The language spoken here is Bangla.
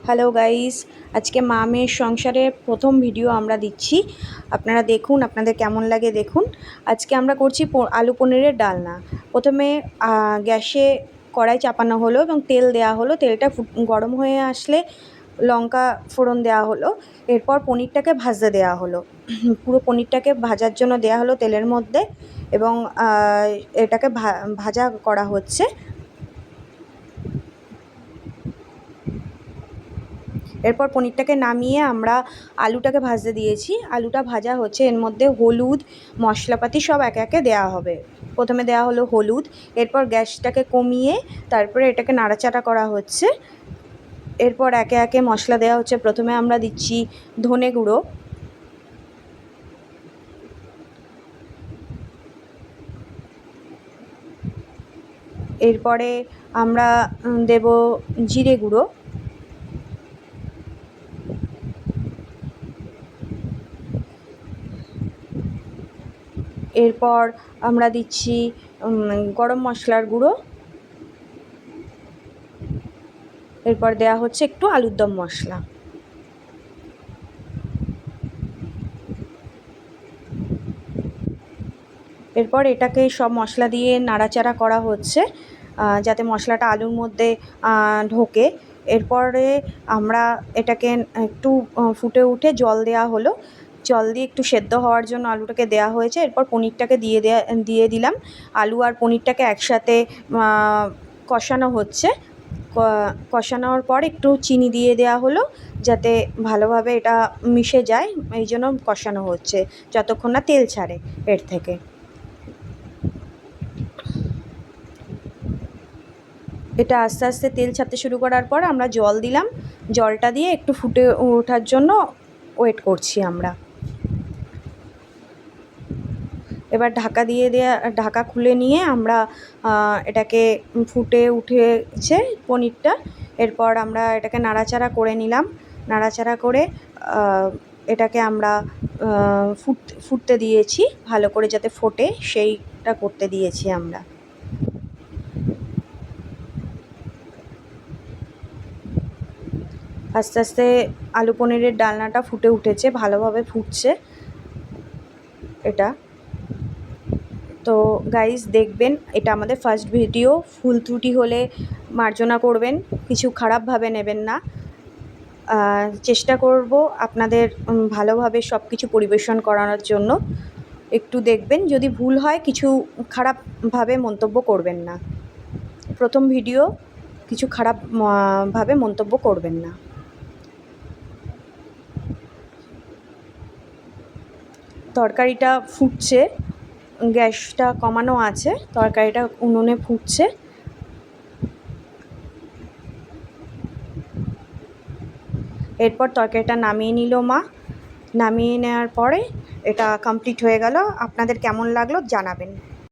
হ্যালো গাইস, আজকে মা মেয়ের সংসারের প্রথম ভিডিও আমরা দিচ্ছি। আপনারা দেখুন, আপনাদের কেমন লাগে দেখুন। আজকে আমরা করছি আলু পনিরের ডালনা। প্রথমে গ্যাসে কড়াই চাপানো হলো এবং তেল দেওয়া হলো। তেলটা গরম হয়ে আসলে লঙ্কা ফোড়ন দেওয়া হলো। এরপর পনিরটাকে ভাজতে দেওয়া হলো। পুরো পনিরটাকে ভাজার জন্য দেওয়া হলো তেলের মধ্যে এবং এটাকে ভাজা করা হচ্ছে। এরপর পনিরটাকে নামিয়ে আমরা আলুটাকে ভাজতে দিয়েছি। আলুটা ভাজা হচ্ছে, এর মধ্যে হলুদ মশলাপাতি সব একে একে দেওয়া হবে। প্রথমে দেওয়া হলো হলুদ, এরপর গ্যাসটাকে কমিয়ে তারপরে এটাকে নাড়াচাড়া করা হচ্ছে। এরপর একে একে মশলা দেওয়া হচ্ছে। প্রথমে আমরা দিচ্ছি ধনে গুঁড়ো, এরপরে আমরা দেব জিরে গুঁড়ো, এরপর আমরা দিচ্ছি গরম মশলার গুঁড়ো, এরপর দেয়া হচ্ছে একটু আলুর দম মশলা। এরপর এটাকে সব মশলা দিয়ে নাড়াচাড়া করা হচ্ছে যাতে মশলাটা আলুর মধ্যে ঢোকে। এরপরে আমরা এটাকে একটু ফুটে উঠে জল দেওয়া হলো। জল দিয়ে একটু সেদ্ধ হওয়ার জন্য আলুটাকে দেওয়া হয়েছে। এরপর পনিরটাকে দিয়ে দিলাম। আলু আর পনিরটাকে একসাথে কষানো হচ্ছে। কষানোর পর একটু চিনি দিয়ে দেওয়া হলো যাতে ভালোভাবে এটা মিশে যায়, এই জন্য কষানো হচ্ছে যতক্ষণ না তেল ছাড়ে এর থেকে। এটা আস্তে আস্তে তেল ছাড়তে শুরু করার পর আমরা জল দিলাম। জলটা দিয়ে একটু ফুটে ওঠার জন্য ওয়েট করছি আমরা। এবার ঢাকা খুলে নিয়ে আমরা এটাকে ফুটে উঠেছে পনিরটা। এরপর আমরা এটাকে নাড়াচাড়া করে নিলাম। নাড়াচাড়া করে এটাকে আমরা ফুটতে দিয়েছি, ভালো করে যাতে ফোটে সেইটা করতে দিয়েছি আমরা। আস্তে আস্তে আলু পনিরের ডালনাটা ফুটে উঠেছে, ভালোভাবে ফুটছে এটা। তো গাইস দেখবেন, এটা আমাদের ফার্স্ট ভিডিও। ভুল ত্রুটি হলে মার্জনা করবেন, কিছু খারাপভাবে নেবেন না। চেষ্টা করব আপনাদের ভালোভাবে সব কিছু পরিবেশন করানোর জন্য। একটু দেখবেন, যদি ভুল হয় কিছু খারাপভাবে মন্তব্য করবেন না। প্রথম ভিডিও, কিছু খারাপ ভাবে মন্তব্য করবেন না। তরকারিটা ফুটছে, গ্যাসটা কমানো আছে, তরকারিটা উনুনে ফুটছে। এরপর তরকারিটা নামিয়ে নিল মা। নামিয়ে নেওয়ার পরে এটা কমপ্লিট হয়ে গেল। আপনাদের কেমন লাগলো জানাবেন।